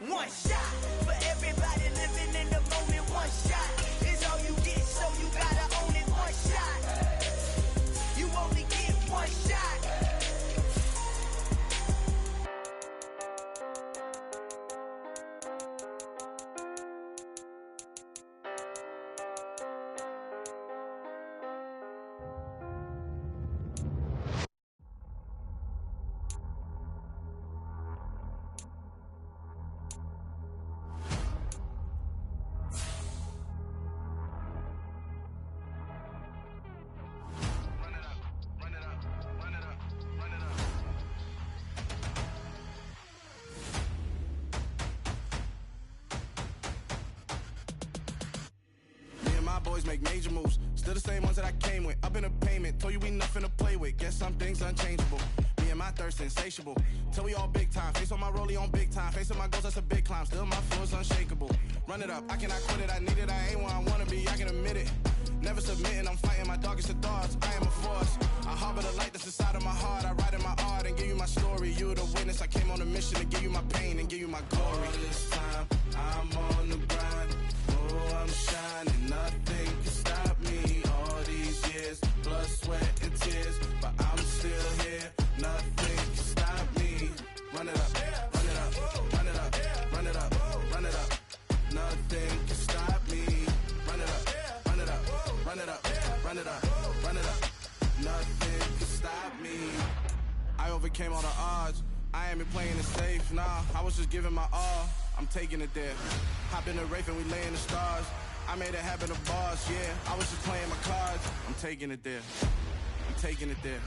One shot for everybody living in the moment. One shot is all you get, so you gotta own it. One shot, you only get one shot. Boys make major moves, still the same ones that I came with. Up in a payment, told you we nothing to play with. Guess some things unchangeable. Me and my thirst insatiable. Till we all big time. Face on my rollie on big time. Face on my goals, that's a big climb. Still my flow is unshakable. Run it up, I cannot quit it. I need it, I ain't where I wanna be. I can admit it. Never submitting, I'm fighting my darkest of thoughts. I am a force. I harbor the light that's inside of my heart. I write in my art and give you my story. You the witness. I came on a mission to give you my pain and give you my glory. All this time, I'm on the grind. Oh, I'm shining. Nothing can stop me. All these years, blood, sweat, and tears. But I'm still here. Nothing can stop me. Run it up, run it up, run it up, run it up, run it up. Nothing can stop me. Run it up, run it up, run it up, run it up, run it up. Nothing can stop me. I overcame all the odds. I ain't been playing it safe, nah. I was just giving my all. I'm taking it there. Hop in the Wraith and we lay in the stars. I made it happen to boss, yeah. I was just playing my cards. I'm taking it there. I'm taking it there.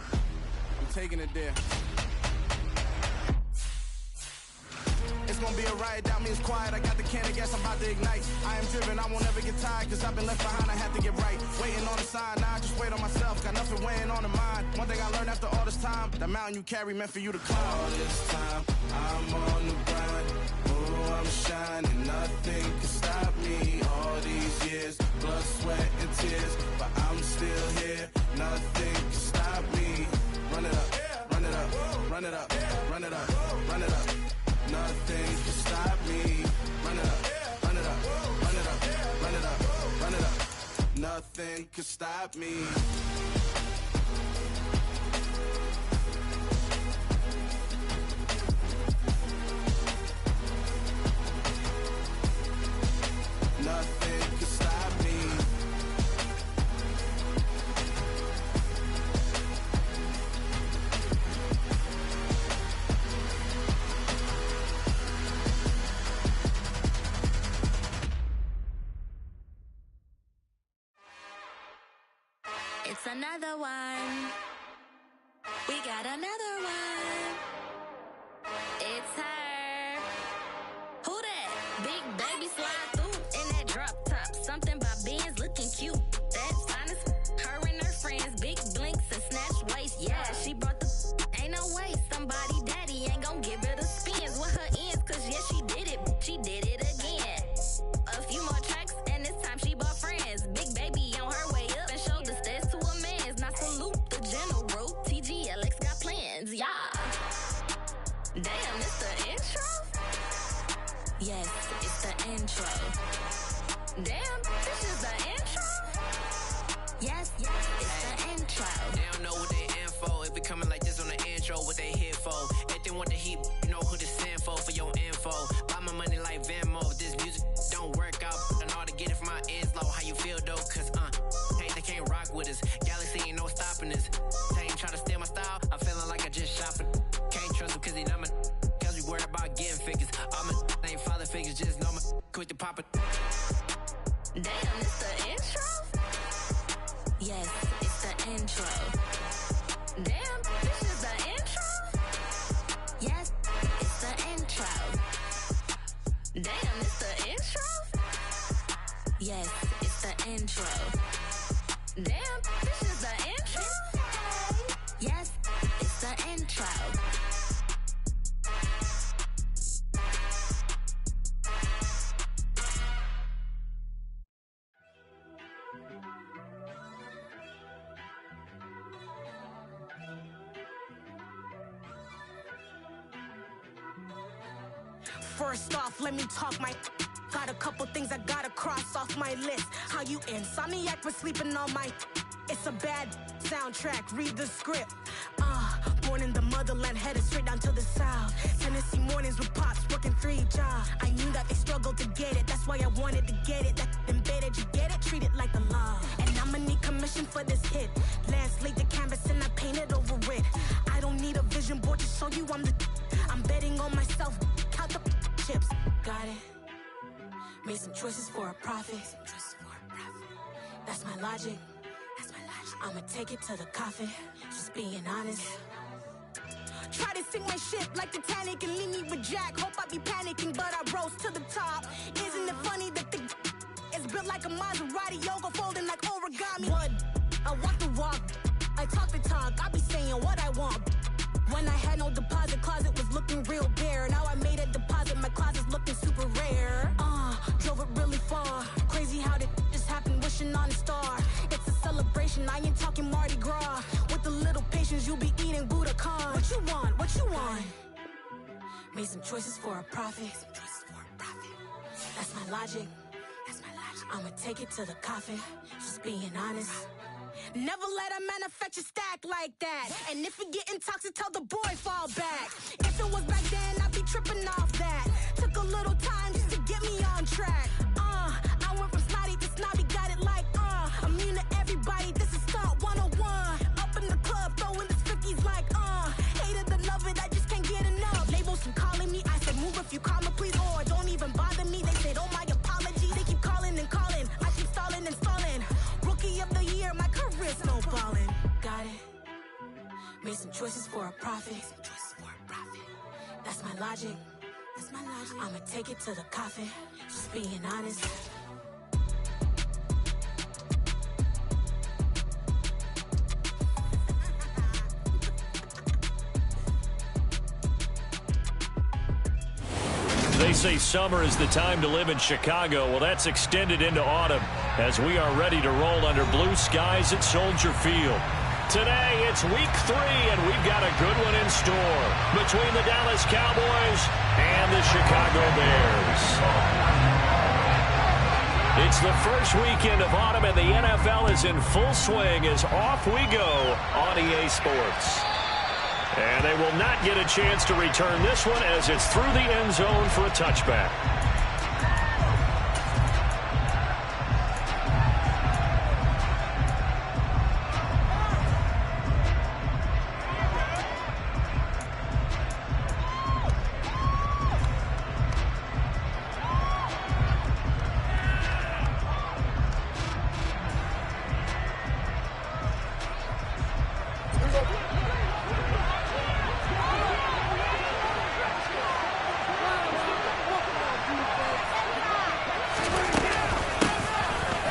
I'm taking it there. It's gonna be a riot, doubt me it's quiet. I got the can of gas, I'm about to ignite. I am driven, I won't ever get tired, cause I've been left behind, I had to get right. Waiting on the sign, now I just wait on myself. Got nothing weighing on the mind. One thing I learned after all this time, the mountain you carry meant for you to climb. All this time, I'm on the grind. Oh, I'm shining, nothing can stop me. All these years, blood, sweat, and tears. But I'm still here, nothing can stop me. Run it up, run it up, run it up, run it up, run it up. Nothing can stop me. Run it up, run it up, run it up, run it up, run it up. Nothing can stop me. Nothing can stop me. It's another one. We got another one. It's her. Who that? Big baby slide through in that drop top. Something about Benz looking cute. That's honest. Her and her friends, big blinks and snatch waist. Yeah, she brought the. Ain't no way somebody daddy ain't gon' give her the spins with her ends. Cause yeah, she did it. She did it again. A few more tracks and this time she bought friends. Big baby on her way up and showed the stairs to a man's. Now salute the general. TGLX got plans, yeah. Damn, it's the intro? Yes, it's the intro. Damn, this is the intro? Yes, it's the intro. They don't know what they in for. If we coming like this on the intro, what they here for? If they want the heat, you know who to send for your info. Buy my money like Venmo. If this music don't work out, I know how to get it from my ends low. How you feel though? Cause hey, they can't rock with us. Galaxy ain't no stopping us. They ain't try to steal my style. I'm feeling like I just shopping. Can't trust him cause he not my. Cause we worried about getting figures. All my ain't father figures, just know my quick to pop it. Damn, it's the intro? Yes, it's the intro. Damn, this is the intro? Yes, it's the intro. Damn, it's the intro? Yes, it's the intro. Damn, this is the intro? Yes, it's the intro. First off, let me talk my. Got a couple things I gotta cross off my list. How you insomniac for sleeping on my. It's a bad soundtrack, read the script. Born in the motherland, headed straight down to the south. Tennessee mornings with pops, working 3 jobs. I knew that they struggled to get it, that's why I wanted to get it. That embedded, you get it, treat it like the law. And I'ma need commission for this hit. Last laid the canvas and I painted over it. I don't need a vision board to show you I'm betting on myself, count the chips. Got it. Made some choices for a profit. That's my logic. I'ma take it to the coffin, just being honest. Try to sink my ship like Titanic and leave me with Jack. Hope I be panicking, but I rose to the top. Isn't it funny that the is built like a Maserati, yoga folding like origami? What? I walk the walk, I talk the talk, I be saying what I want. When I had no deposit, closet was looking real bare. Now I made a deposit, my closet's looking super rare. Drove it really far. Crazy how did just happen, wishing on a star. It's a celebration, I ain't talking Mardi Gras. With a little patience, you'll be eating Budokan. What you want? What you want? Made some choices for a profit. That's my logic. I'ma take it to the coffin, just being honest. Never let a manufacture stack like that. And if we getting toxic, tell the boy fall back. If it was back then, I'd be tripping off that. Took a little time just to get me on track. I went from snotty to snobby, got it like immune to everybody, this is stunt 101. Up in the club, throwing the spookies like hate it or love it, I just can't get enough. Labels keep calling me, I said move if you call me please, or don't even bother me. They said oh my apologies, they keep calling and calling. I keep stalling and stalling. Rookie of the year, my career snowballing. Got it. Made some choices for a profit. That's my logic. I'ma take it to the coffin, just being honest. They say summer is the time to live in Chicago. Well, that's extended into autumn as we are ready to roll under blue skies at Soldier Field. Today, it's week 3, and we've got a good one in store between the Dallas Cowboys and the Chicago Bears. It's the first weekend of autumn, and the NFL is in full swing as off we go on EA Sports. And they will not get a chance to return this one as it's through the end zone for a touchback.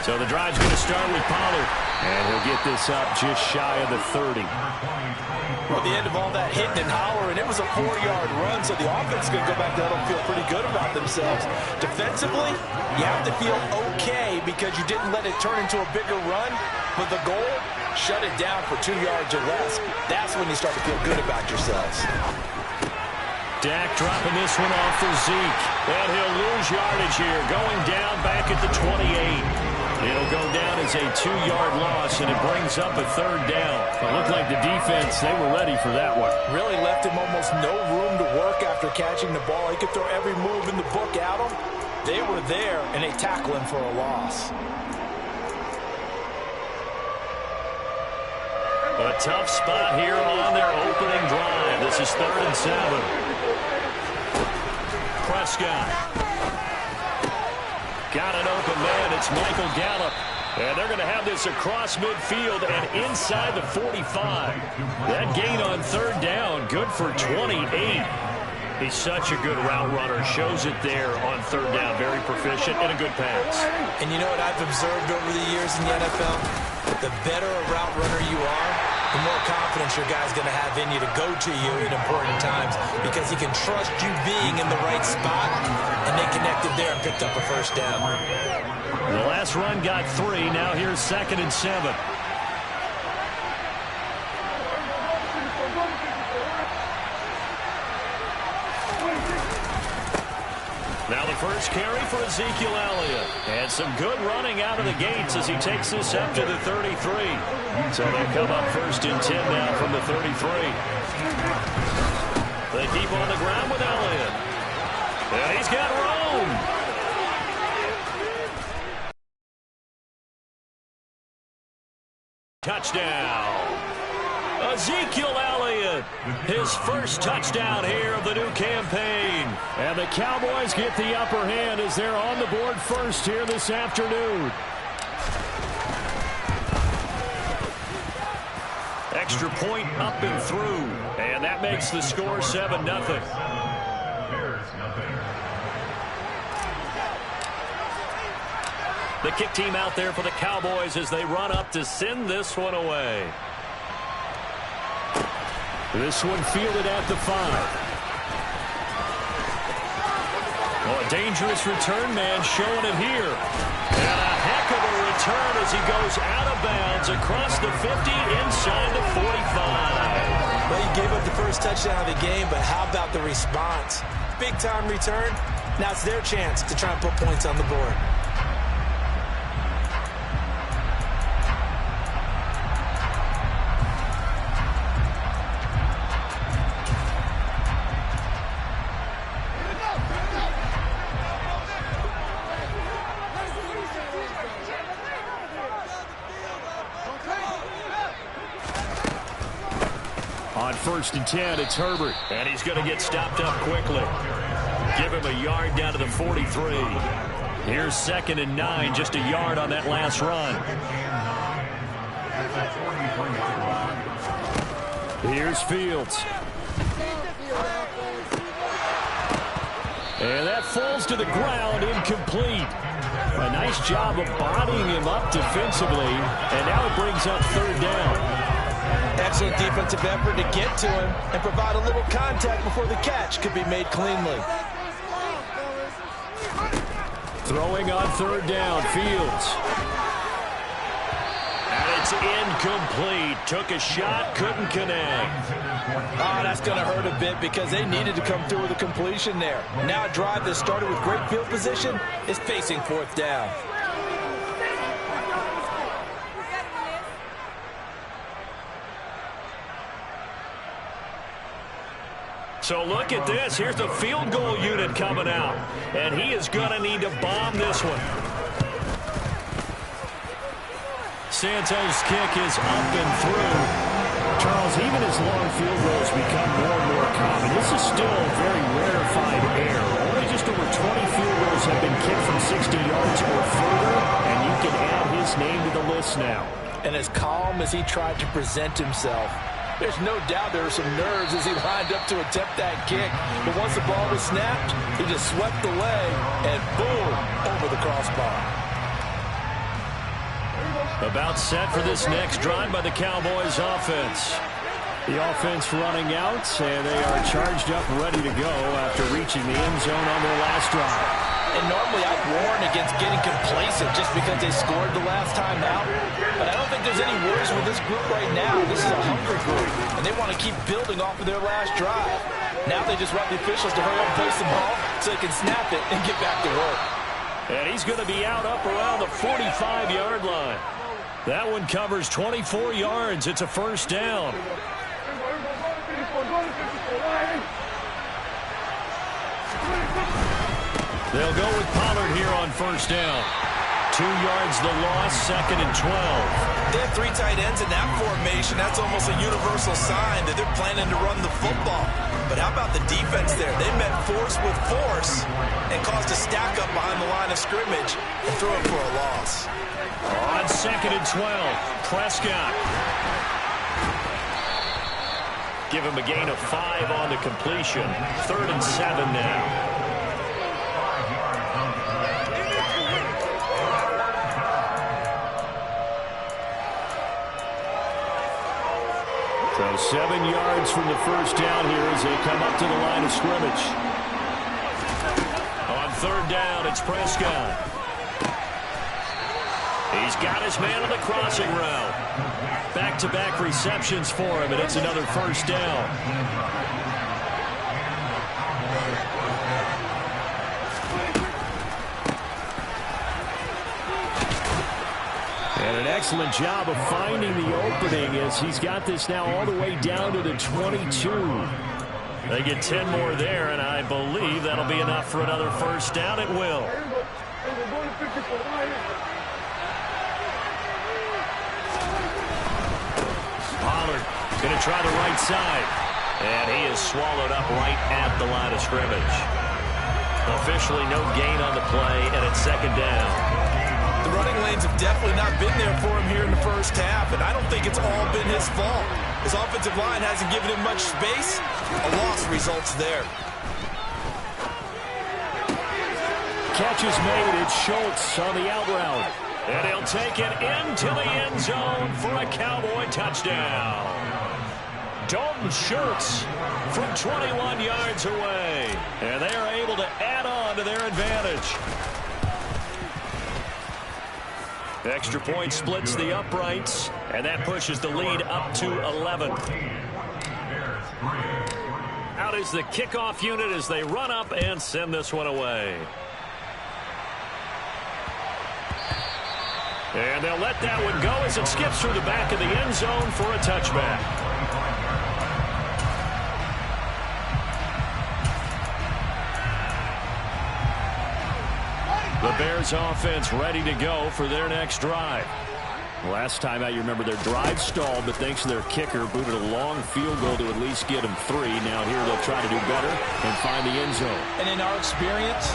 So the drive's going to start with Pollard, and he'll get this up just shy of the 30. Well, the end of all that hitting and hollering, it was a 4-yard run, so the offense is going to go back there and feel pretty good about themselves. Defensively, you have to feel okay because you didn't let it turn into a bigger run, but the goal, shut it down for 2 yards or less. That's when you start to feel good about yourselves. Dak dropping this one off for Zeke, and he'll lose yardage here, going down back at the 28. It'll go down as a 2-yard loss, and it brings up a 3rd down. It looked like the defense, they were ready for that one. Really left him almost no room to work after catching the ball. He could throw every move in the book at him. They were there, and they tackle him for a loss. A tough spot here on their opening drive. This is 3rd and 7. Prescott. Got an open man. It's Michael Gallup. And they're going to have this across midfield and inside the 45. That gain on 3rd down, good for 28. He's such a good route runner. Shows it there on 3rd down. Very proficient and a good pass. And you know what I've observed over the years in the NFL? The better a route runner you are, the more confidence your guy's going to have in you to go to you in important times because he can trust you being in the right spot, and they connected there and picked up a 1st down. The last run got 3. Now here's 2nd and 7. Now the first carry for Ezekiel Elliott. And some good running out of the gates as he takes this up to the 33. So they come up 1st and 10 now from the 33. They keep on the ground with Elliott. And he's got room. Touchdown. Ezekiel Elliott, his first touchdown here of the new campaign. And the Cowboys get the upper hand as they're on the board first here this afternoon. Extra point up and through. And that makes the score 7-0. The kick team out there for the Cowboys as they run up to send this one away. This one fielded at the 5. Oh, a dangerous return man showing it here. And a heck of a return as he goes out of bounds across the 50 inside the 45. Well, he gave up the first touchdown of the game, but how about the response? Big-time return. Now it's their chance to try and put points on the board. On 1st and 10, it's Herbert. And he's going to get stopped up quickly. Give him a yard down to the 43. Here's 2nd and 9, just a yard on that last run. Here's Fields. And that falls to the ground, incomplete. A nice job of bodying him up defensively. And now it brings up 3rd down. Excellent defensive effort to get to him and provide a little contact before the catch could be made cleanly. Throwing on 3rd down, Fields. And it's incomplete. Took a shot, couldn't connect. Oh, that's going to hurt a bit because they needed to come through with a completion there. Now a drive that started with great field position is facing 4th down. So look at this. Here's the field goal unit coming out. And he is going to need to bomb this one. Santos' kick is up and through. Charles, even as long field goals become more and more common, this is still very rarefied air. Only just over 20 field goals have been kicked from 60 yards or further, and you can add his name to the list now. And as calm as he tried to present himself, there's no doubt there were some nerves as he lined up to attempt that kick. But once the ball was snapped, he just swept away and boom, over the crossbar. About set for this next drive by the Cowboys offense. The offense running out, and they are charged up, ready to go after reaching the end zone on their last drive. And normally I'd warn against getting complacent just because they scored the last time out. But I don't think there's any worries with this group right now. This is a hungry group, and they want to keep building off of their last drive. Now they just want the officials to hurry up and place the ball so they can snap it and get back to work. And he's going to be out up around the 45-yard line. That one covers 24 yards. It's a 1st down. They'll go with Pollard here on 1st down. 2 yards the loss, 2nd and 12. They have 3 tight ends in that formation. That's almost a universal sign that they're planning to run the football. But how about the defense there? They met force with force and caused a stack up behind the line of scrimmage and threw it for a loss. On 2nd and 12, Prescott. Give him a gain of 5 on the completion. 3rd and 7 now. So 7 yards from the 1st down here as they come up to the line of scrimmage. On 3rd down, it's Prescott. He's got his man on the crossing route. Back-to-back receptions for him, and it's another 1st down. Excellent job of finding the opening as he's got this now all the way down to the 22. They get 10 more there, and I believe that'll be enough for another first down. It will. Pollard going to try the right side. And he is swallowed up right at the line of scrimmage. Officially no gain on the play, and it's second down. The running lanes have definitely not been there for him here in the first half, and I don't think it's all been his fault. His offensive line hasn't given him much space. A loss results there. Catch is made. It's Schultz on the out route. And he'll take it into the end zone for a Cowboy touchdown. Dalton Schultz from 21 yards away. And they are able to add on to their advantage. Extra point splits the uprights, and that pushes the lead up to 11. Out is the kickoff unit as they run up and send this one away. And they'll let that one go as it skips through the back of the end zone for a touchback. The Bears offense ready to go for their next drive. Last time out, you remember their drive stalled, but thanks to their kicker, booted a long field goal to at least get them 3. Now here they'll try to do better and find the end zone. And in our experience,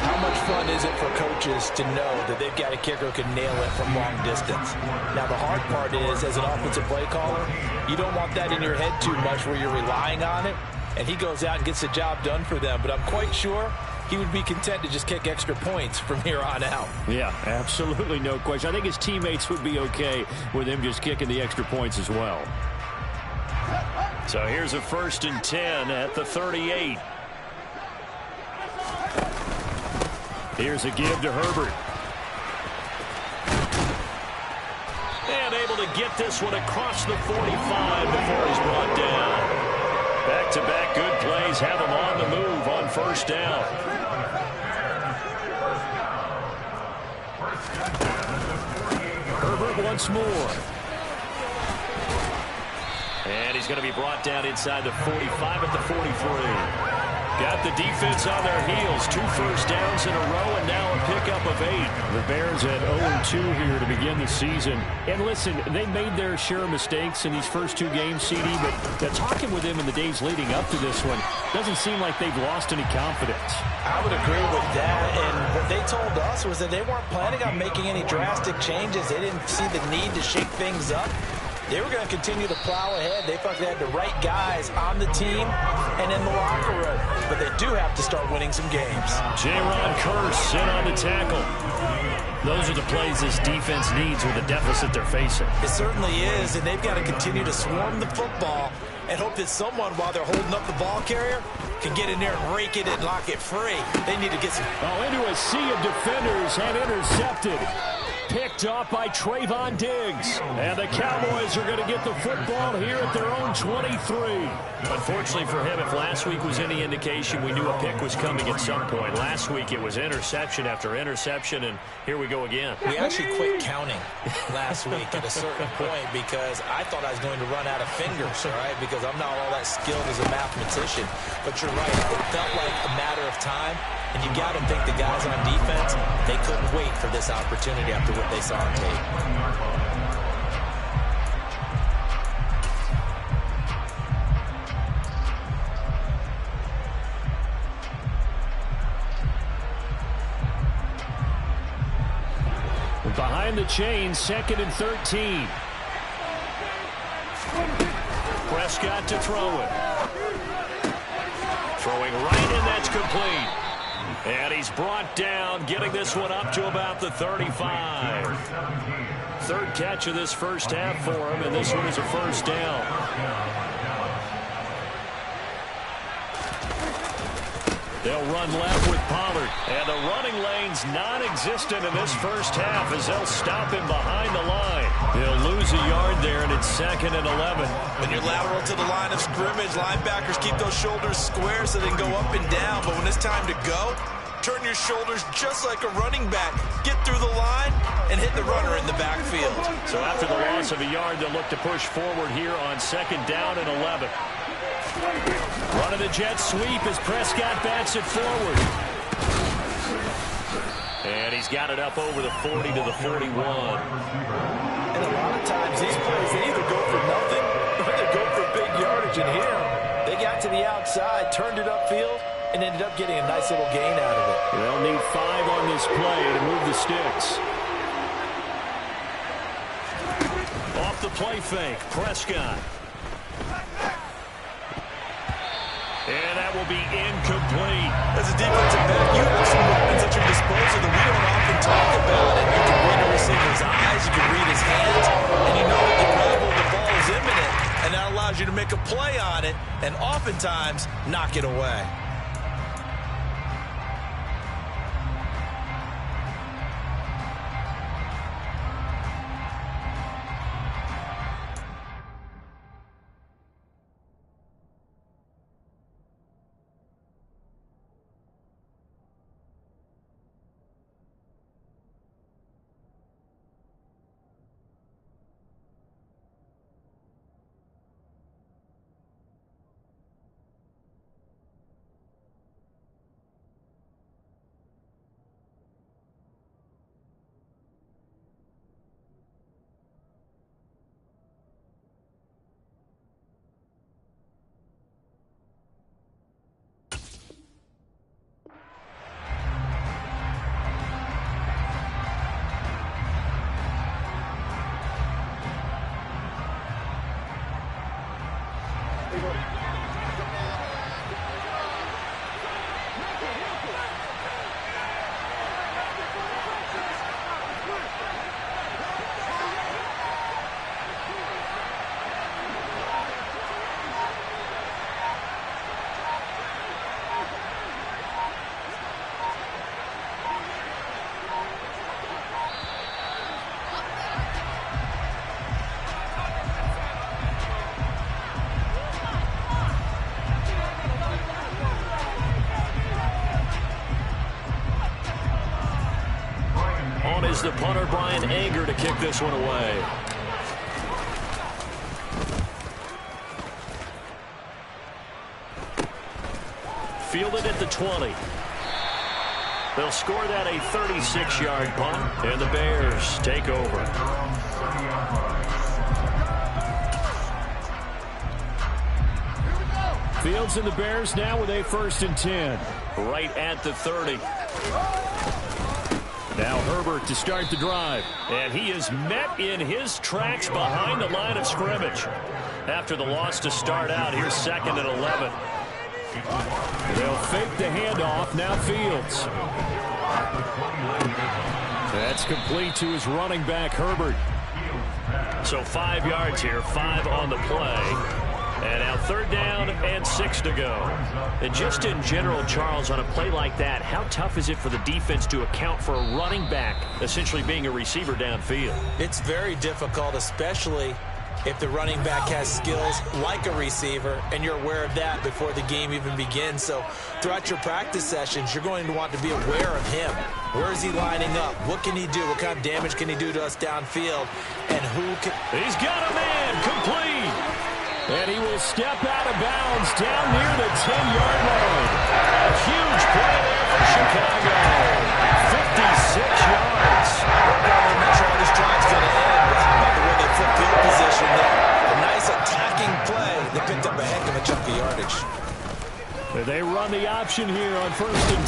how much fun is it for coaches to know that they've got a kicker who can nail it from long distance? Now, the hard part is, as an offensive play caller, you don't want that in your head too much where you're relying on it, and he goes out and gets the job done for them. But I'm quite sure he would be content to just kick extra points from here on out. Yeah, absolutely no question. I think his teammates would be okay with him just kicking the extra points as well. So here's a 1st and 10 at the 38. Here's a give to Herbert. And able to get this one across the 45 before he's brought down. Back-to-back good plays have him on the move on first down. Herbert once more. And he's going to be brought down inside the 45 at the 43. Got the defense on their heels. 2 first downs in a row, and now a pickup of 8. The Bears at 0-2 here to begin the season. And listen, they made their share of mistakes in these first 2 games, CD, but talking with them in the days leading up to this one, doesn't seem like they've lost any confidence. I would agree with that, and what they told us was that they weren't planning on making any drastic changes. They didn't see the need to shake things up. They were going to continue to plow ahead. They felt they had the right guys on the team and in the locker room. But they do have to start winning some games. J-Ron Curse in on the tackle. Those are the plays this defense needs with the deficit they're facing. It certainly is, and they've got to continue to swarm the football and hope that someone, while they're holding up the ball carrier, can get in there and rake it and lock it free. They need to get some... into a sea of defenders and intercepted. Picked off by Trayvon Diggs. And the Cowboys are going to get the football here at their own 23. Unfortunately for him, if last week was any indication, we knew a pick was coming at some point. Last week it was interception after interception, and here we go again. We actually quit counting last week at a certain point because I thought I was going to run out of fingers, all right, because I'm not all that skilled as a mathematician. But you're right, it felt like a matter of time. And you got to think the guys on defense, they couldn't wait for this opportunity after what they saw on tape. Behind the chain, 2nd and 13. Prescott to throw it. Throwing right, and that's complete. And he's brought down, getting this one up to about the 35. 3rd catch of this first half for him, and this one is a first down. They'll run left with Pollard. And the running lane's non-existent in this first half as they'll stop him behind the line. He'll lose a yard there, and it's 2nd and 11. When you're lateral to the line of scrimmage, linebackers keep those shoulders square so they can go up and down. But when it's time to go, turn your shoulders just like a running back. Get through the line and hit the runner in the backfield. So after the loss of a yard, they'll look to push forward here on 2nd down and 11. Run of the jet sweep as Prescott bats it forward. And he's got it up over the 40 to the 41. And a lot of times these plays, they either go for nothing or they go for big yardage. And here, they got to the outside, turned it upfield, and ended up getting a nice little gain out of it. They'll need 5 on this play to move the sticks. Off the play fake, Prescott. And that will be incomplete. As a defensive back, you have some weapons at your disposal that we don't often talk about. And you can read a receiver's eyes, you can read his hands, and you know that the grab of the ball is imminent. And that allows you to make a play on it and oftentimes knock it away. Is the punter, Brian Anger, to kick this one away. Fielded at the 20. They'll score that a 36-yard punt, and the Bears take over. Fields and the Bears now with a 1st and 10. Right at the 30. Now Herbert to start the drive. And he is met in his tracks behind the line of scrimmage. After the loss to start out, here's 2nd and 11. They'll fake the handoff. Now Fields. That's complete to his running back, Herbert. So 5 yards here, 5 on the play. And now 3rd down and 6 to go. And just in general, Charles, on a play like that, how tough is it for the defense to account for a running back essentially being a receiver downfield? It's very difficult, especially if the running back has skills like a receiver, and you're aware of that before the game even begins. So throughout your practice sessions, you're going to want to be aware of him. Where is he lining up? What can he do? What kind of damage can he do to us downfield? And who can... He's got a man complete. And he will step out of bounds down near the 10-yard line. A huge play there for Chicago. 56 yards. I'm not sure how this drive's going to end, but how about the way they flip field position there? A nice attacking play. They picked up a heck of a chunk of yardage. They run the option here on 1st and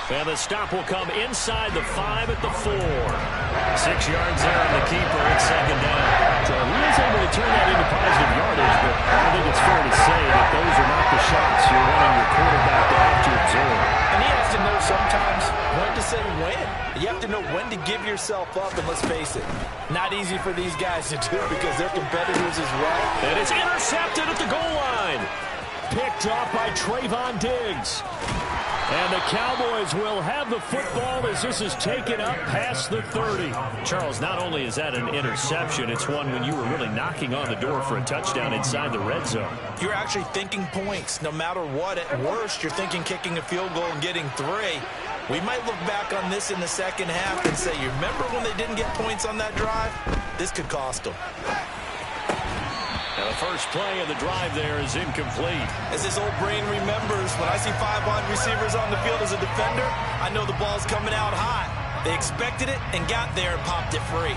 10. And the stop will come inside the 5 at the 4. 6 yards there on the keeper at 2nd down. So he was able to turn that into positive yardage, but I think it's fair to say that those are not the shots you're wanting your quarterback to have to observe. And he has to know sometimes when to say when. You have to know when to give yourself up, and let's face it, not easy for these guys to do because they're competitors as well. And it's intercepted at the goal line. Picked off by Trayvon Diggs. And the Cowboys will have the football as this is taken up past the 30. Charles, not only is that an interception, it's one when you were really knocking on the door for a touchdown inside the red zone. You're actually thinking points. No matter what, at worst, you're thinking kicking a field goal and getting 3. We might look back on this in the second half and say, you remember when they didn't get points on that drive? This could cost them. Now the first play of the drive there is incomplete. As his old brain remembers, when I see 5 wide receivers on the field as a defender, I know the ball's coming out high. They expected it and got there and popped it free.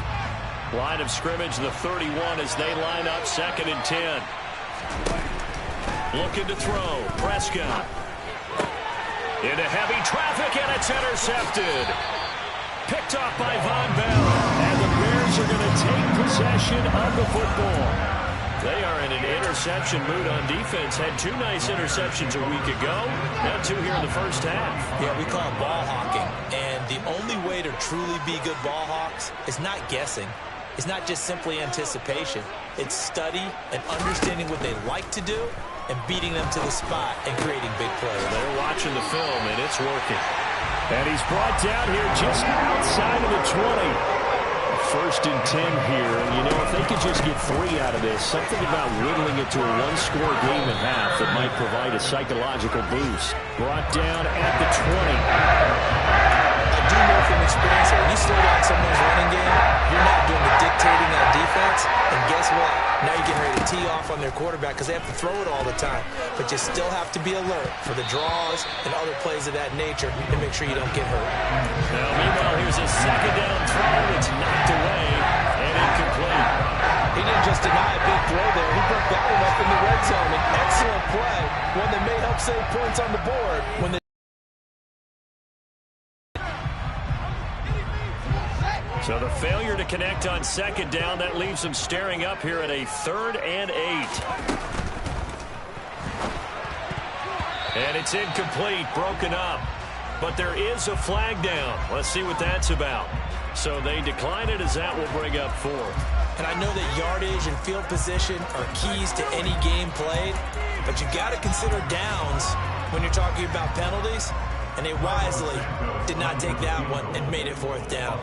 Line of scrimmage, the 31 as they line up 2nd and 10. Looking to throw. Prescott. Into heavy traffic, and it's intercepted. Picked off by Von Bell. And the Bears are going to take possession of the football. They are in an interception mood on defense. Had 2 nice interceptions a week ago. Now 2 here in the first half. Yeah, we call it ball hawking. And the only way to truly be good ball hawks is not guessing. It's not just simply anticipation. It's study and understanding what they like to do and beating them to the spot and creating big plays. They're watching the film, and it's working. And he's brought down here just outside of the 20. 1st and 10 here. And, you know, if they could just get 3 out of this, something about whittling it to a 1-score game at half that might provide a psychological boost. Brought down at the 20. I do know from experience that when you slow down someone's running game, you're not doing the dictating that defense. And guess what? Now you're getting ready to tee off on their quarterback because they have to throw it all the time. But you still have to be alert for the draws and other plays of that nature and make sure you don't get hurt. Now, meanwhile, here's a 2nd down throw. It's knocked away and incomplete. He didn't just deny a big throw there. He broke that one up in the red zone. An excellent play, one that may help save points on the board when they So the failure to connect on 2nd down, that leaves them staring up here at a 3rd and 8. And it's incomplete, broken up. But there is a flag down. Let's see what that's about. So they decline it as that will bring up 4th. And I know that yardage and field position are keys to any game played, but you got to consider downs when you're talking about penalties. And they wisely did not take that one and made it 4th down.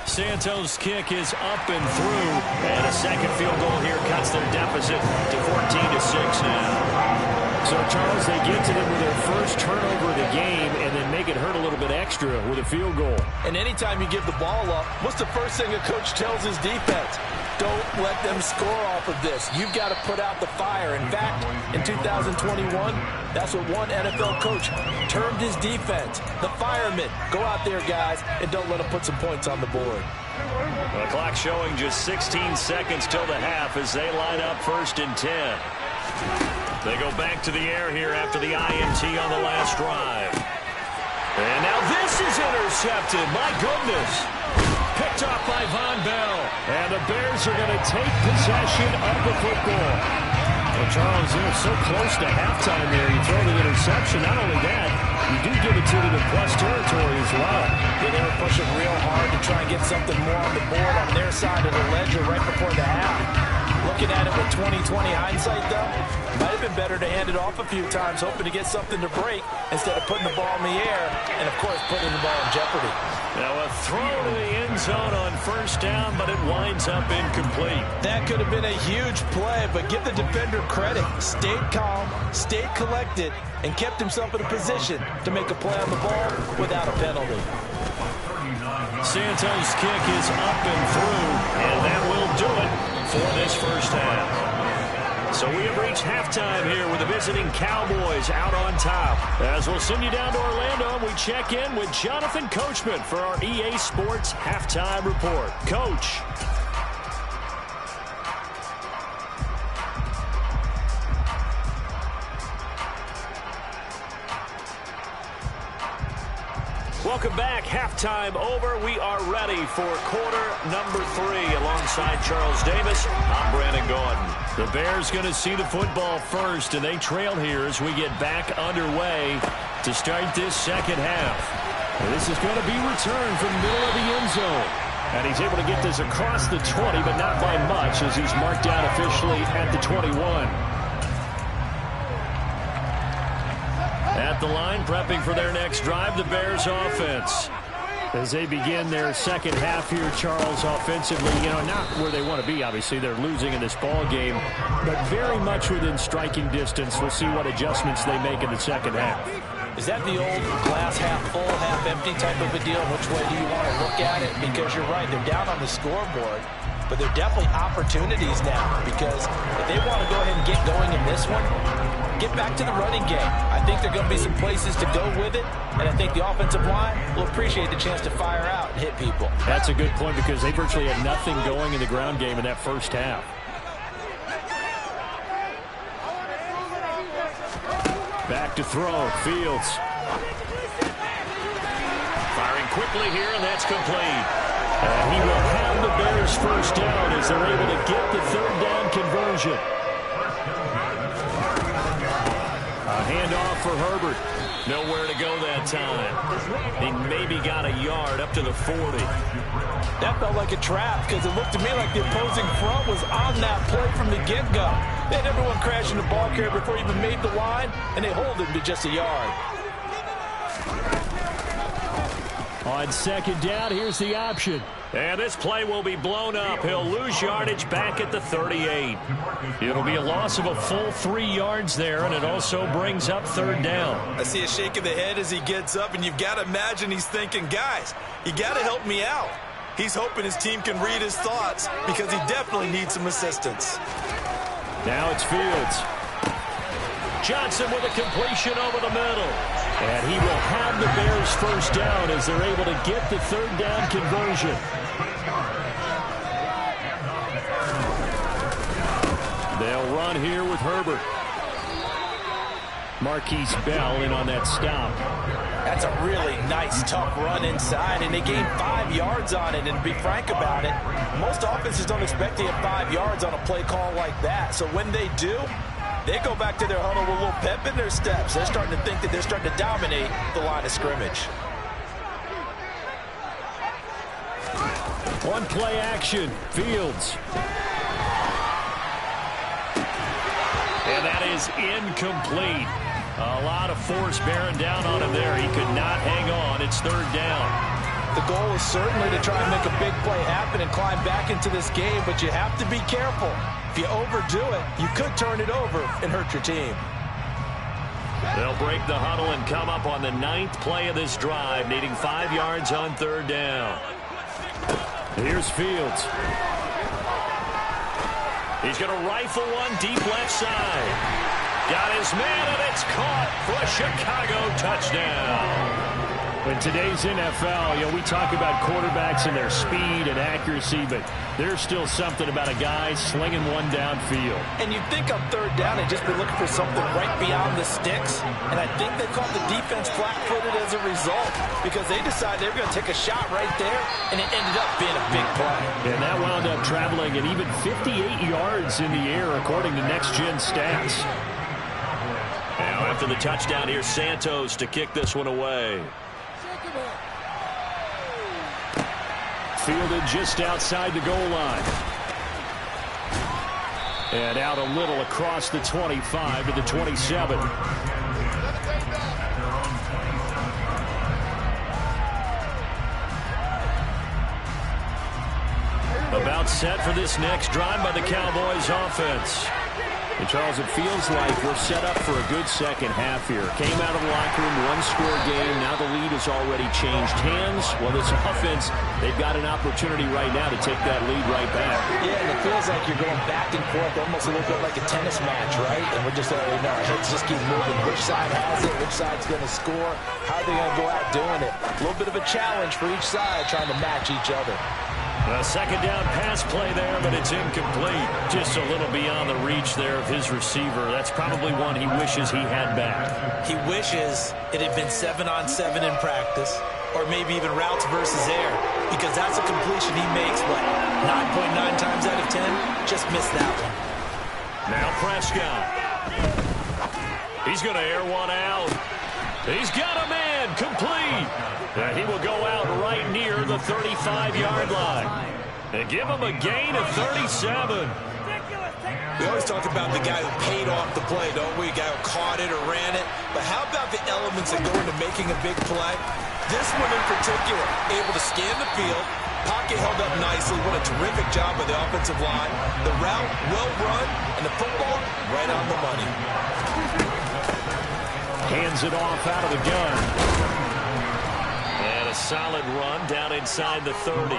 Santos' kick is up and through. And a 2nd field goal here cuts their deficit to 14-6 now. So, Charles, they get to them with their first turnover of the game and then make it hurt a little bit extra with a field goal. And anytime you give the ball up, what's the first thing a coach tells his defense? Don't let them score off of this. You've got to put out the fire. In fact, in 2021, that's what one NFL coach termed his defense. The firemen. Go out there, guys, and don't let them put some points on the board. The clock showing just 16 seconds till the half as they line up 1st and 10. They go back to the air here after the INT on the last drive. And now this is intercepted. My goodness. Picked off by Von Bell. And the Bears are going to take possession of the football. Well, Charles, they're so close to halftime there. You throw the interception. Not only that, you do give it to them in plus territory as well. Yeah, they were pushing real hard to try and get something more on the board on their side of the ledger right before the half. Looking at it with 20/20 hindsight, though, might have been better to hand it off a few times, hoping to get something to break instead of putting the ball in the air and, of course, putting the ball in jeopardy. Now a throw to the end zone on 1st down, but it winds up incomplete. That could have been a huge play, but give the defender credit. Stayed calm, stayed collected, and kept himself in a position to make a play on the ball without a penalty. Santos' kick is up and through, and that will do it for this first half. So we have reached halftime here with the visiting Cowboys out on top. As we'll send you down to Orlando, and we check in with Jonathan Coachman for our EA Sports Halftime Report. Coach. Welcome back. Halftime over. We are ready for quarter number 3 alongside Charles Davis. I'm Brandon Gordon. The Bears going to see the football first, and they trail here as we get back underway to start this second half. And this is going to be returned from the middle of the end zone. And he's able to get this across the 20, but not by much as he's marked down officially at the 21. At the line, prepping for their next drive, the Bears offense. As they begin their second half here, Charles, offensively, not where they want to be, obviously. They're losing in this ball game, but very much within striking distance. We'll see what adjustments they make in the second half. Is that the old glass half full, half empty type of a deal? Which way do you want to look at it? Because you're right, they're down on the scoreboard, but they're definitely opportunities now, because if they want to go ahead and get going in this one, get back to the running game. I think there are going to be some places to go with it, and I think the offensive line will appreciate the chance to fire out and hit people. That's a good point, because they virtually had nothing going in the ground game in that first half. Back to throw, Fields. Firing quickly here, and that's complete. And he will have the Bears first down as they're able to get the third down conversion. A handoff for Herbert. Nowhere to go that time. He maybe got a yard up to the 40. That felt like a trap, because it looked to me like the opposing front was on that play from the get-go. They had everyone crashing the ball carrier before he even made the line, and they hold him to just a yard. On second down, here's the option. And this play will be blown up. He'll lose yardage back at the 38. It'll be a loss of a full 3 yards there, and it also brings up third down. I see a shake of the head as he gets up, and you've got to imagine he's thinking, guys, you got to help me out. He's hoping his team can read his thoughts, because he definitely needs some assistance. Now it's Fields. Johnson with a completion over the middle. And he will have the Bears first down as they're able to get the third down conversion. They'll run here with Herbert. Marquise Bell in on that stop. That's a really nice, tough run inside, and they gained 5 yards on it. And to be frank about it, most offenses don't expect to get 5 yards on a play call like that. So when they do, they go back to their huddle with a little pep in their steps. They're starting to think that they're starting to dominate the line of scrimmage. One play action, Fields. And that is incomplete. A lot of force bearing down on him there. He could not hang on. It's third down. The goal is certainly to try and make a big play happen and climb back into this game, but you have to be careful. If you overdo it, you could turn it over and hurt your team. They'll break the huddle and come up on the 9th play of this drive, needing 5 yards on third down. Here's Fields. He's going to rifle one deep left side. Got his man, and it's caught for a Chicago touchdown. In today's NFL, we talk about quarterbacks and their speed and accuracy, but there's still something about a guy slinging one downfield. And you'd think on third down they'd just be looking for something right beyond the sticks, and I think they caught the defense flat-footed as a result, because they decided they were going to take a shot right there, and it ended up being a big play. And that wound up traveling at even 58 yards in the air, according to Next Gen Stats. Now, after the touchdown, here's Santos to kick this one away. Fielded just outside the goal line. And out a little across the 25 to the 27. About set for this next drive by the Cowboys offense. And Charles, it feels like we're set up for a good second half here. Came out of the locker room, one-score game. Now the lead has already changed hands. Well, this offense, they've got an opportunity right now to take that lead right back. Yeah, and it feels like you're going back and forth, almost a little bit like a tennis match, right? And we're just letting you know, let's just keep moving. Which side has it? Which side's going to score? How are they going to go out doing it? A little bit of a challenge for each side, trying to match each other. A second down pass play there, but it's incomplete. Just a little beyond the reach there of his receiver. That's probably one he wishes he had back. He wishes it had been 7-on-7 in practice, or maybe even routes versus air, because that's a completion he makes, what, 9.9 times out of 10? Just missed that one. Now Prescott. He's going to air one out. He's got a man, complete. And he will go out right near the 35-yard line. And give him a gain of 37. We always talk about the guy who paid off the play, don't we? The guy who caught it or ran it. But how about the elements that go into making a big play? This one in particular, able to scan the field, pocket held up nicely. What a terrific job by the offensive line. The route, well run, and the football, right on the money. Hands it off out of the gun. And a solid run down inside the 30.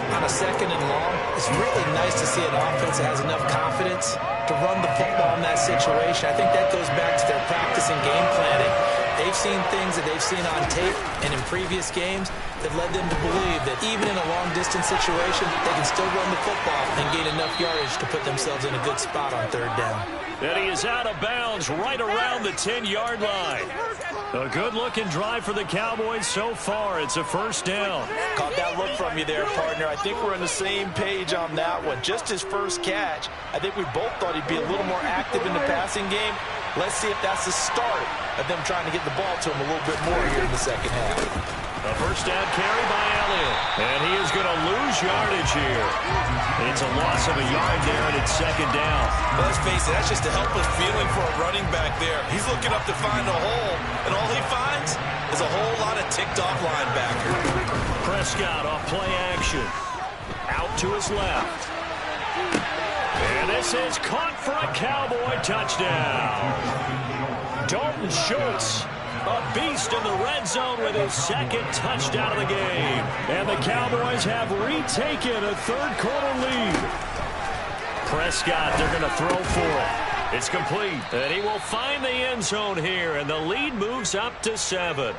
On a second and long, it's really nice to see an offense that has enough confidence to run the football in that situation. I think that goes back to their practice and game planning. They've seen things that they've seen on tape and in previous games that led them to believe that even in a long-distance situation, they can still run the football and gain enough yardage to put themselves in a good spot on third down. And he is out of bounds right around the 10-yard line. A good-looking drive for the Cowboys so far. It's a first down. Caught that look from you there, partner. I think we're on the same page on that one. Just his first catch. I think we both thought he'd be a little more active in the passing game. Let's see if that's the start of them trying to get the ball to him a little bit more here in the second half. A first down carry by Elliott. And he is going to lose yardage here. It's a loss of a yard there, and it's second down. Let's face it, that's just a helpless feeling for a running back there. He's looking up to find a hole, and all he finds is a whole lot of ticked-off linebacker. Prescott off play action. Out to his left. And this is caught for a Cowboy touchdown. Dalton Schultz, a beast in the red zone with his second touchdown of the game. And the Cowboys have retaken a third-quarter lead. Prescott, they're going to throw for it. It's complete. And he will find the end zone here, and the lead moves up to 7.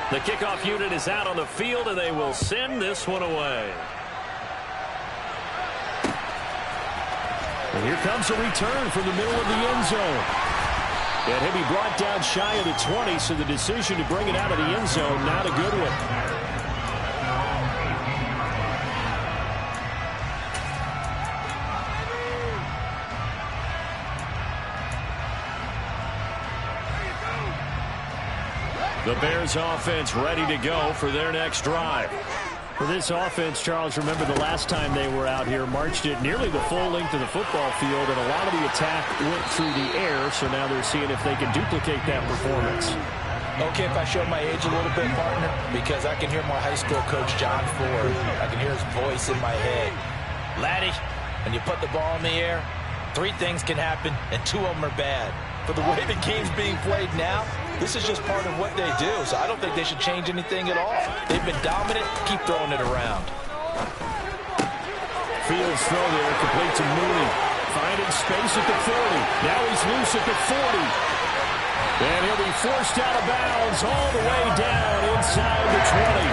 The kickoff unit is out on the field, and they will send this one away. And here comes a return from the middle of the end zone. And he'll be brought down shy of the 20, so the decision to bring it out of the end zone, not a good one. The Bears offense ready to go for their next drive. For this offense, Charles, remember the last time they were out here, marched it nearly the full length of the football field, and a lot of the attack went through the air, so now they're seeing if they can duplicate that performance. Okay, if I show my age a little bit, partner, because I can hear my high school coach, John Ford. I can hear his voice in my head. Laddie, when you put the ball in the air, 3 things can happen, and 2 of them are bad. For the way the game's being played now, this is just part of what they do, so I don't think they should change anything at all. They've been dominant. Keep throwing it around. Fields throw there, complete to Mooney. Finding space at the 40. Now he's loose at the 40. And he'll be forced out of bounds all the way down inside the 20.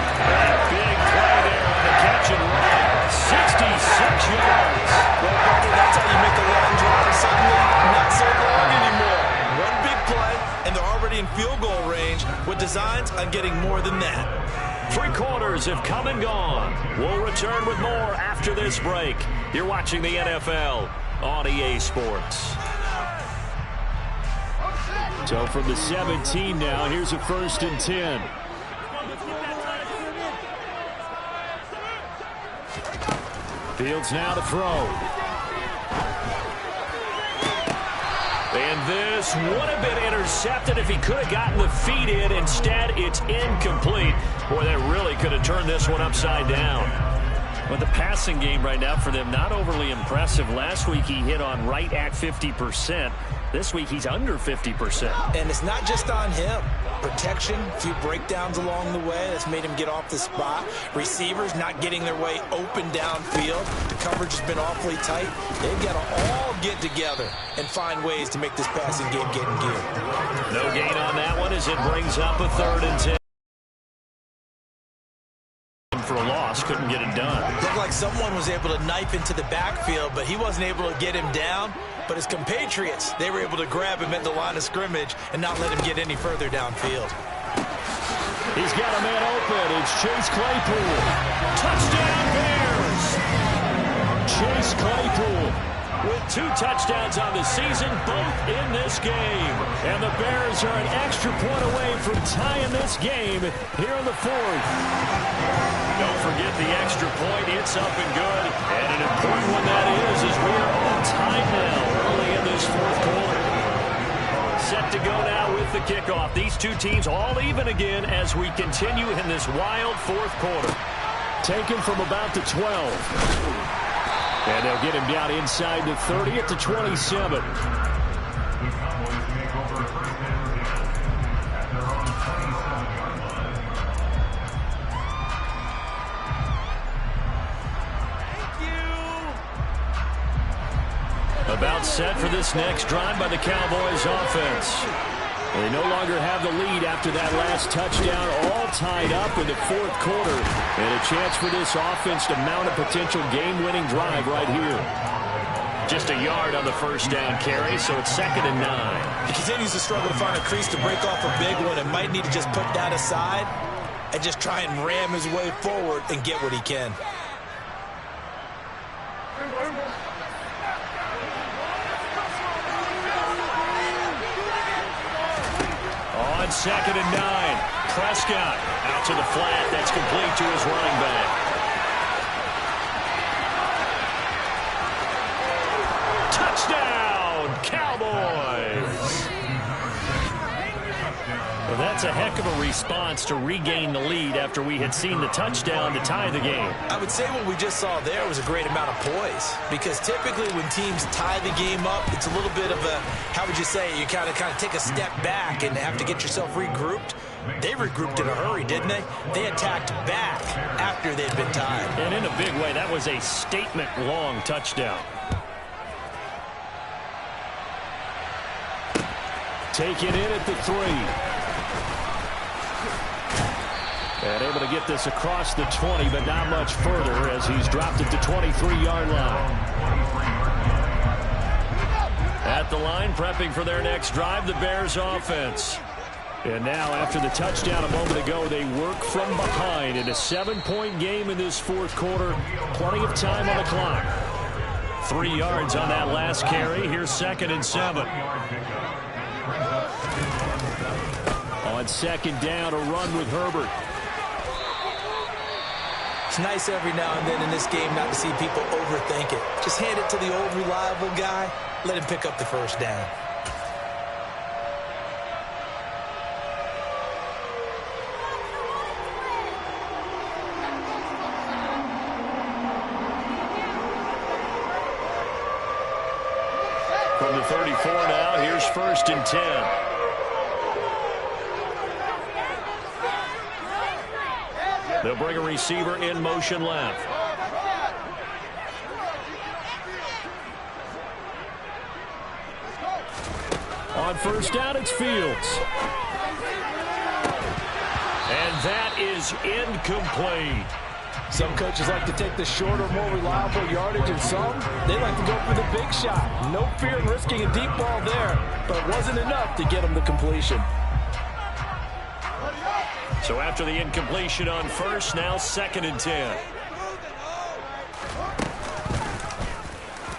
Big play there on the catch and run. 66 yards. Well, partner, that's how you make a long drive suddenly not so long anymore. One big play, and they're already in field goal range with designs on getting more than that. 3 quarters have come and gone. We'll return with more after this break. You're watching the NFL on EA Sports. So from the 17 now, here's a 1st and 10. Fields now to throw. And this would have been intercepted if he could have gotten the feet in. Instead, it's incomplete. Boy, that really could have turned this one upside down. But the passing game right now for them, not overly impressive. Last week, he hit on right at 50%. This week, he's under 50%. And it's not just on him. Protection, a few breakdowns along the way. That's made him get off the spot. Receivers not getting their way open downfield. The coverage has been awfully tight. They've got to all get together and find ways to make this passing game get in gear. No gain on that one as it brings up a 3rd and 10. For a loss, couldn't get it done. Looked like someone was able to knife into the backfield, but he wasn't able to get him down. But his compatriots, they were able to grab him at the line of scrimmage and not let him get any further downfield. He's got a man open. It's Chase Claypool. Touchdown Bears! Chase Claypool with 2 touchdowns on the season, both in this game. And the Bears are an extra point away from tying this game here in the 4th. Don't forget the extra point. It's up and good. And an important one that is as we are on time now early in this 4th quarter. Set the kickoff. These two teams all even again as we continue in this wild fourth quarter. Taken from about the 12. And they'll get him down inside the 30 at the 27. About set for this next drive by the Cowboys offense. They no longer have the lead after that last touchdown, all tied up in the fourth quarter. And a chance for this offense to mount a potential game-winning drive right here. Just a yard on the first down carry, so it's 2nd and 9. He continues to struggle to find a crease to break off a big one and might need to just put that aside and just try and ram his way forward and get what he can. On 2nd and 9, Prescott out to the flat. That's complete to his running back. Touchdown, Cowboys! Well, that's a heck of a response to regain the lead after we had seen the touchdown to tie the game. I would say what we just saw there was a great amount of poise, because typically when teams tie the game up, it's a little bit of a, how would you say, you kind of take a step back and have to get yourself regrouped. They regrouped in a hurry, didn't they? They attacked back after they'd been tied. And in a big way, that was a statement-long touchdown. Taken in at the 3. And able to get this across the 20, but not much further as he's dropped it to 23-yard line. At the line, prepping for their next drive, the Bears offense. And now, after the touchdown a moment ago, they work from behind in a 7-point game in this fourth quarter. Plenty of time on the clock. 3 yards on that last carry. Here's 2nd and 7. On 2nd down, a run with Herbert. It's nice every now and then in this game not to see people overthink it. Just hand it to the old reliable guy. Let him pick up the first down. From the 34 now, here's 1st and 10. They'll bring a receiver in motion left. On 1st down, it's Fields. And that is incomplete. Some coaches like to take the shorter, more reliable yardage, and some, they like to go for the big shot. No fear in risking a deep ball there, but it wasn't enough to get them the completion. So after the incompletion on 1st, now 2nd and 10.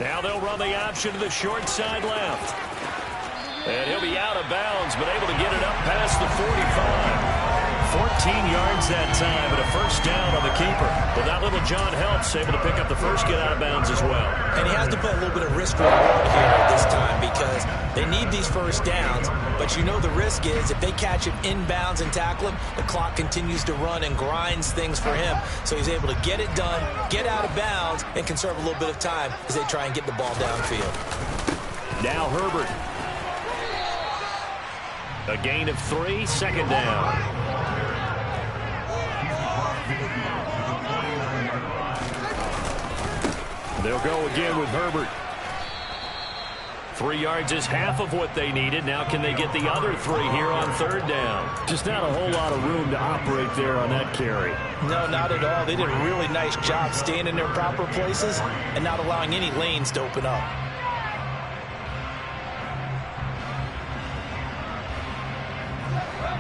Now they'll run the option to the short side left. And he'll be out of bounds, but able to get it up past the 45. 14 yards that time, and a 1st down on the keeper. Well, that little John helps, able to pick up the first get out of bounds as well. And he has to play a little bit of risk reward here this time because they need these 1st downs, but you know the risk is if they catch him inbounds and tackle him, the clock continues to run and grinds things for him. So he's able to get it done, get out of bounds, and conserve a little bit of time as they try and get the ball downfield. Now Herbert. A gain of 3, 2nd down. They'll go again with Herbert. 3 yards is half of what they needed. Now can they get the other 3 here on 3rd down? Just not a whole lot of room to operate there on that carry. No, not at all. They did a really nice job staying in their proper places and not allowing any lanes to open up.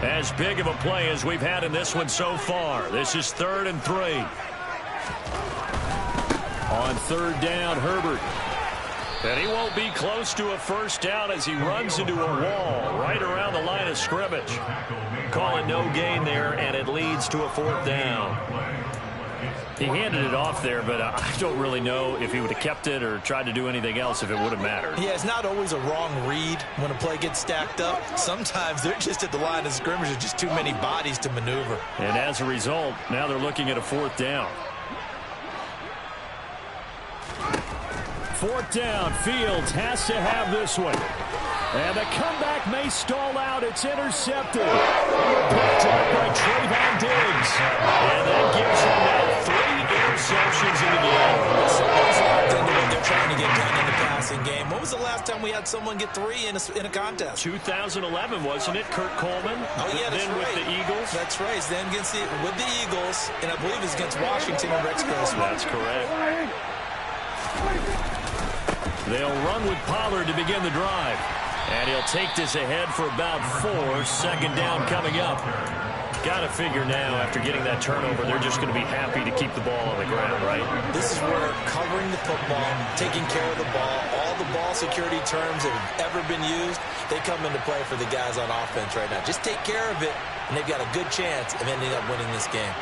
As big of a play as we've had in this one so far. This is 3rd and 3. On 3rd down, Herbert. And he won't be close to a 1st down as he runs into a wall right around the line of scrimmage. Call it no gain there, and it leads to a 4th down. He handed it off there, but I don't really know if he would have kept it or tried to do anything else if it would have mattered. Yeah, it's not always a wrong read when a play gets stacked up. Sometimes they're just at the line of scrimmage. There's just too many bodies to maneuver. And as a result, now they're looking at a 4th down. 4th down. Fields has to have this one. And the comeback may stall out. It's intercepted. Picked up by Trayvon Diggs. And that gives him now 3 interceptions in the game. It's always locked into what they're trying to get done in the passing game. When was the last time we had someone get 3 in a contest? 2011, wasn't it? Kurt Coleman. Oh, yeah, that's then right. with the Eagles. That's right. Then with the Eagles, and I believe it's against Washington and Rex Grossman. That's correct. They'll run with Pollard to begin the drive. And he'll take this ahead for about 4. 2nd down coming up. Got to figure now, after getting that turnover, they're just going to be happy to keep the ball on the ground, right? This is where covering the football, taking care of the ball, all the ball security terms that have ever been used, they come into play for the guys on offense right now. Just take care of it, and they've got a good chance of ending up winning this game.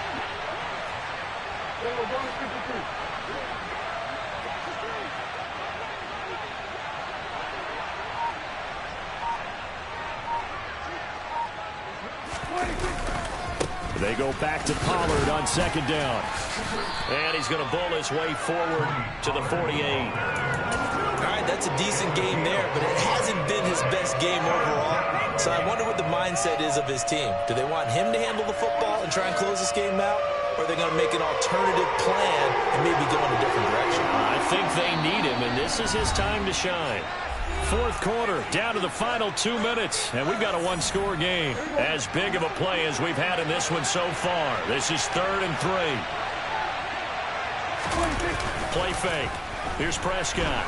They go back to Pollard on 2nd down. And he's going to bull his way forward to the 48. All right, that's a decent game there, but it hasn't been his best game overall. So I wonder what the mindset is of his team. Do they want him to handle the football and try and close this game out? Or are they going to make an alternative plan and maybe go in a different direction? I think they need him, and this is his time to shine. 4th quarter, down to the final 2 minutes, and we've got a 1-score game. As big of a play as we've had in this one so far. This is 3rd and 3. Play fake. Here's Prescott.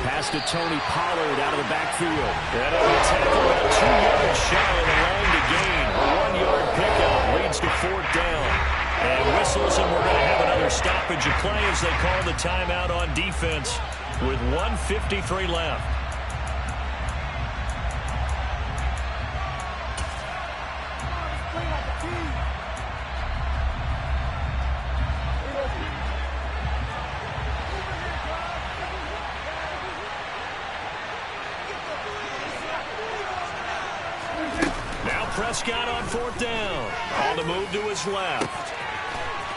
Pass to Tony Pollard out of the backfield. And on the tackle, about 2 yards shy of the line to gain. A 1-yard pickup leads to 4th down. And whistles, and we're going to have another stoppage of play as they call the timeout on defense with 1:53 left. Now Prescott on 4th down. On the move to his left.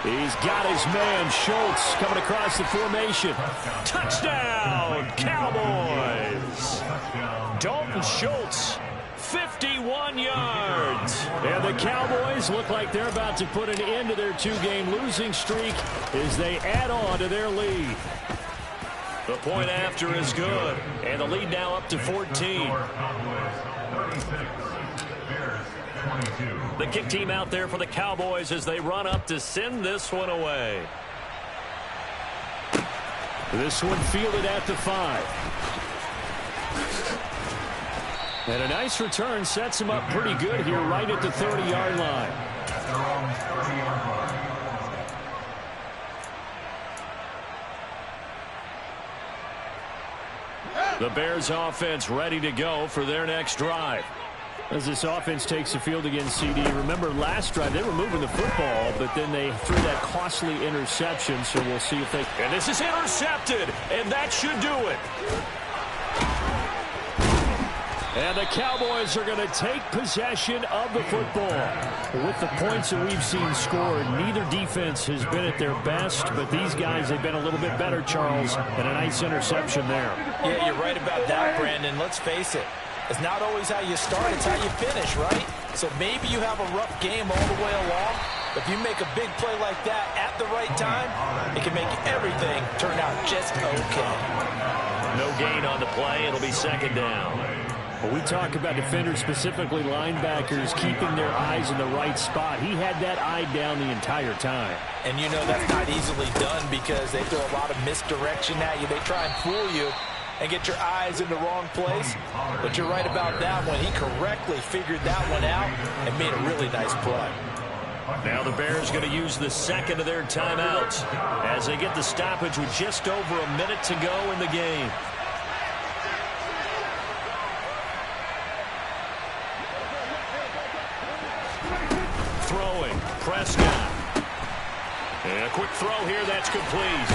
He's got his man, Schultz, coming across the formation. Touchdown, Cowboys! Dalton Schultz, 51 yards. And the Cowboys look like they're about to put an end to their 2-game losing streak as they add on to their lead. The point after is good, and the lead now up to 14. The kick team out there for the Cowboys as they run up to send this one away. This one fielded at the 5. And a nice return sets him up pretty good here right at the 30-yard line. The Bears offense ready to go for their next drive. As this offense takes the field against CD, remember last drive they were moving the football, but then they threw that costly interception, so we'll see if they... And this is intercepted, and that should do it. And the Cowboys are going to take possession of the football. With the points that we've seen scored, neither defense has been at their best, but these guys have been a little bit better, Charles, and a nice interception there. Yeah, you're right about that, Brandon. Let's face it. It's not always how you start, it's how you finish, right? So maybe you have a rough game all the way along, but if you make a big play like that at the right time, it can make everything turn out just okay. No gain on the play. It'll be 2nd down. When we talk about defenders, specifically linebackers, keeping their eyes in the right spot, he had that eye down the entire time. And you know that's not easily done because they throw a lot of misdirection at you. They try and fool you and get your eyes in the wrong place. But you're right about that one. He correctly figured that one out and made a really nice play. Now the Bears going to use the 2nd of their timeouts as they get the stoppage with just over a minute to go in the game. Throwing, Prescott. And a quick throw here, that's complete.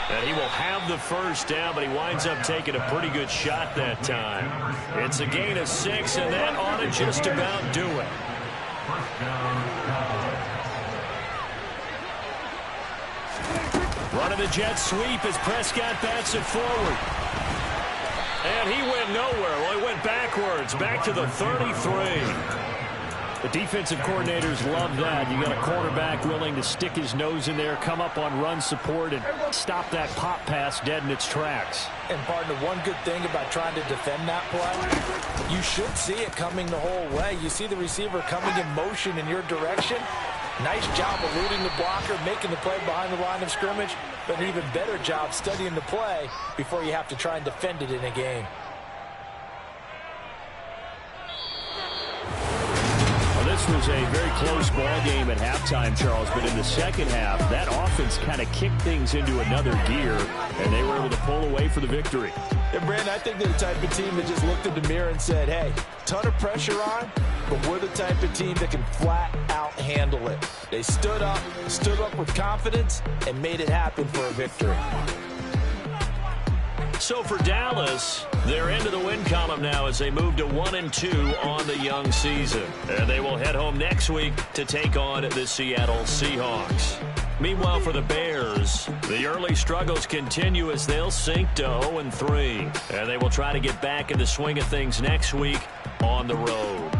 And he will have the first down, but he winds up taking a pretty good shot that time. It's a gain of 6, and that ought to just about do it. Running the jet sweep as Prescott bats it forward. And he went nowhere. Well, he went backwards, back to the 33. The defensive coordinators love that. You got a quarterback willing to stick his nose in there, come up on run support, and stop that pop pass dead in its tracks. And partner, one good thing about trying to defend that play, you should see it coming the whole way. You see the receiver coming in motion in your direction. Nice job eluding the blocker, making the play behind the line of scrimmage, but an even better job studying the play before you have to try and defend it in a game. This was a very close ball game at halftime, Charles, but in the second half, that offense kind of kicked things into another gear, and they were able to pull away for the victory. And Brandon, I think they're the type of team that just looked in the mirror and said, hey, ton of pressure on, but we're the type of team that can flat out handle it. They stood up with confidence, and made it happen for a victory. So for Dallas, they're into the win column now as they move to 1-2 on the young season. And they will head home next week to take on the Seattle Seahawks. Meanwhile, for the Bears, the early struggles continue as they'll sink to 0-3. And they will try to get back in the swing of things next week on the road.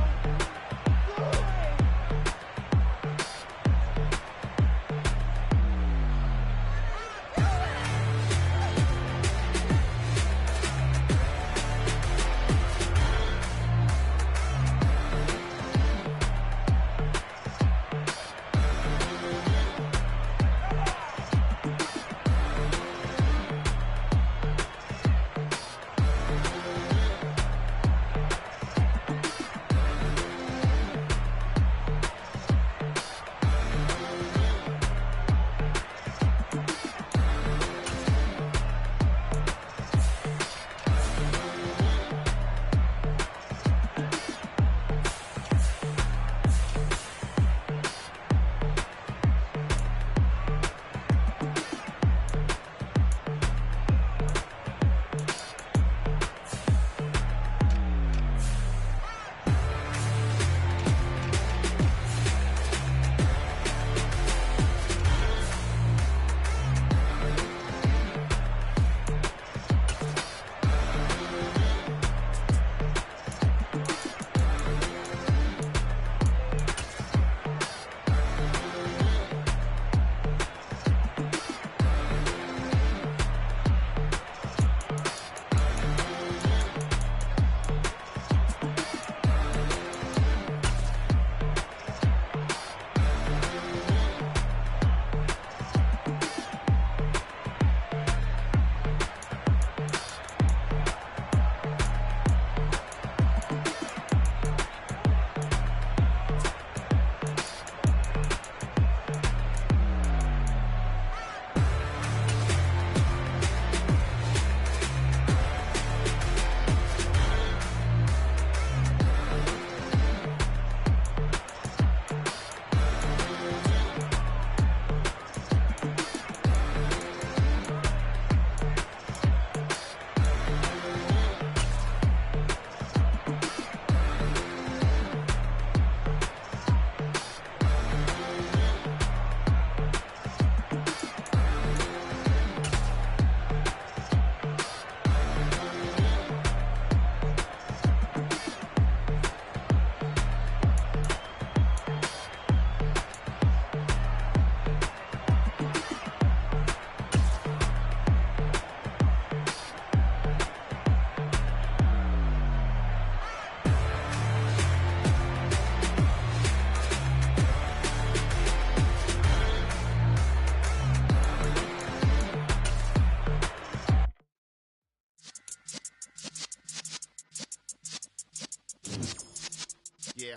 Yeah.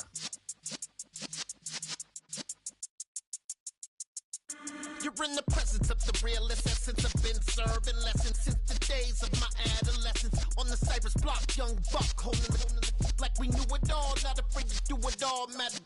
You're in the presence of the realest